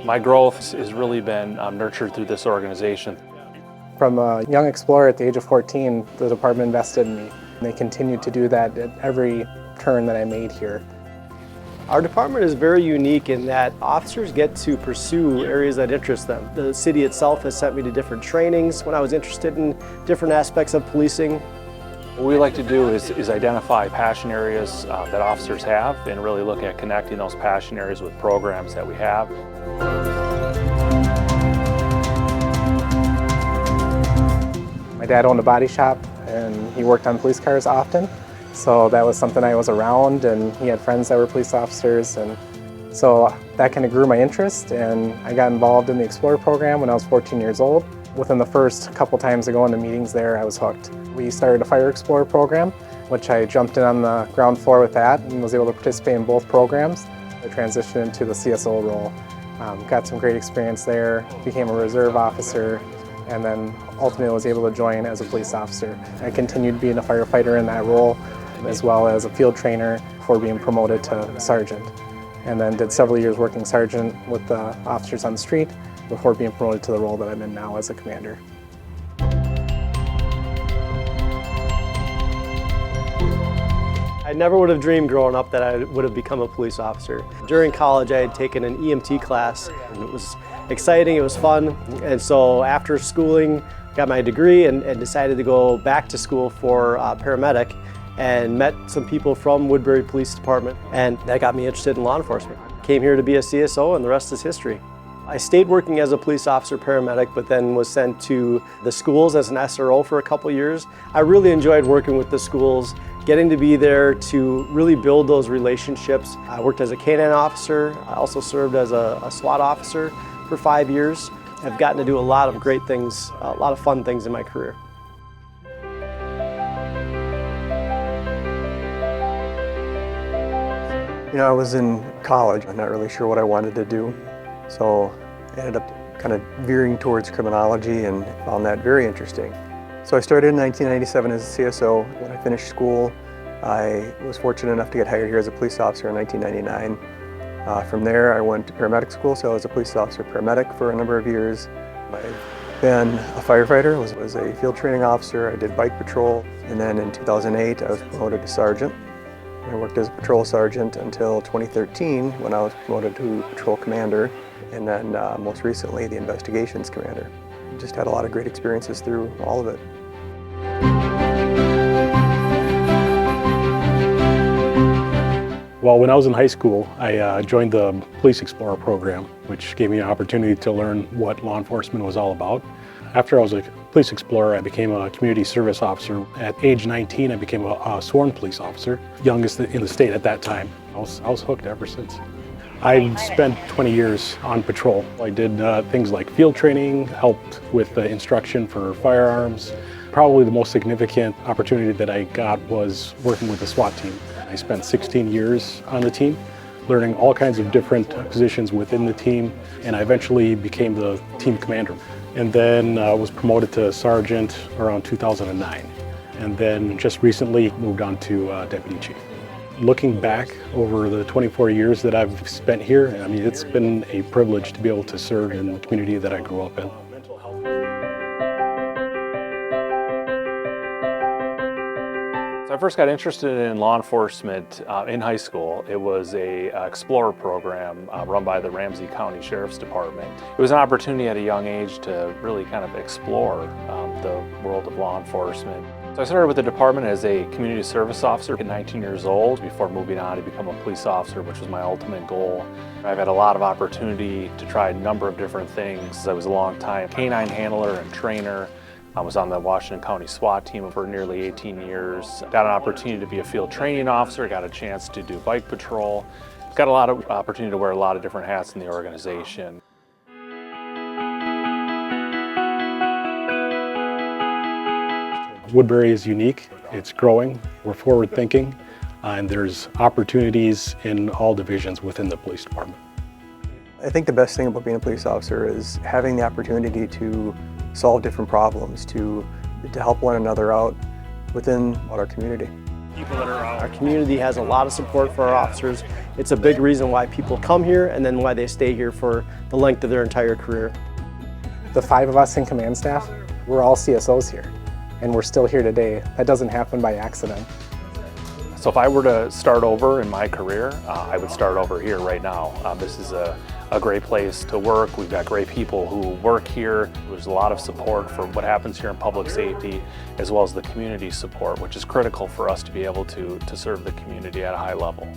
My growth has really been nurtured through this organization. From a young explorer at the age of 14, the department invested in me. They continued to do that at every turn that I made here. Our department is very unique in that officers get to pursue areas that interest them. The city itself has sent me to different trainings when I was interested in different aspects of policing. What we like to do is identify passion areas that officers have and really look at connecting those passion areas with programs that we have. My dad owned a body shop and he worked on police cars often. So that was something I was around, and he had friends that were police officers, and so that kind of grew my interest, and I got involved in the Explorer program when I was 14 years old. Within the first couple times I go into meetings there, I was hooked. We started a Fire Explorer program, which I jumped in on the ground floor with that and was able to participate in both programs. I transitioned into the CSO role. Got some great experience there, became a reserve officer, and then ultimately was able to join as a police officer. I continued being a firefighter in that role, as well as a field trainer before being promoted to sergeant. And then did several years working sergeant with the officers on the street before being promoted to the role that I'm in now as a commander. I never would have dreamed growing up that I would have become a police officer. During college, I had taken an EMT class, and it was exciting, it was fun. And so after schooling, got my degree and decided to go back to school for paramedic, and met some people from Woodbury Police Department, and that got me interested in law enforcement. Came here to be a CSO, and the rest is history. I stayed working as a police officer paramedic, but then was sent to the schools as an SRO for a couple years. I really enjoyed working with the schools, getting to be there to really build those relationships. I worked as a K-9 officer. I also served as a SWAT officer for 5 years. I've gotten to do a lot of great things, a lot of fun things in my career. You know, I was in college. I'm not really sure what I wanted to do, so I ended up kind of veering towards criminology and found that very interesting. So I started in 1997 as a CSO. When I finished school, I was fortunate enough to get hired here as a police officer in 1999. From there, I went to paramedic school, so I was a police officer paramedic for a number of years. I've been a firefighter, was a field training officer, I did bike patrol, and then in 2008 I was promoted to sergeant. I worked as a patrol sergeant until 2013 when I was promoted to patrol commander, and then most recently the investigations commander. Just had a lot of great experiences through all of it. Well, when I was in high school, I joined the Police Explorer program, which gave me an opportunity to learn what law enforcement was all about. After I was a police explorer, I became a community service officer. At age 19, I became a sworn police officer, youngest in the state at that time. I was hooked ever since. I spent 20 years on patrol. I did things like field training, helped with instruction for firearms. Probably the most significant opportunity that I got was working with the SWAT team. I spent 16 years on the team, learning all kinds of different positions within the team, and I eventually became the team commander. And then was promoted to sergeant around 2009. And then just recently moved on to deputy chief. Looking back over the 24 years that I've spent here, I mean, it's been a privilege to be able to serve in the community that I grew up in. So I first got interested in law enforcement in high school. It was a Explorer program run by the Ramsey County Sheriff's Department. It was an opportunity at a young age to really kind of explore the world of law enforcement. So I started with the department as a community service officer at 19 years old before moving on to become a police officer, which was my ultimate goal. I've had a lot of opportunity to try a number of different things. I was a long time K-9 handler and trainer. I was on the Washington County SWAT team for nearly 18 years. Got an opportunity to be a field training officer, got a chance to do bike patrol. Got a lot of opportunity to wear a lot of different hats in the organization. Woodbury is unique, it's growing, we're forward thinking, and there's opportunities in all divisions within the police department. I think the best thing about being a police officer is having the opportunity to solve different problems, to help one another out within our community. Our community has a lot of support for our officers It's a big reason why people come here and then why they stay here for the length of their entire career. The 5 of us in command staff, we're all CSOs here, and we're still here today. That doesn't happen by accident. So if I were to start over in my career, I would start over here right now. This is a great place to work. We've got great people who work here. There's a lot of support for what happens here in public safety, as well as the community support, which is critical for us to be able to serve the community at a high level.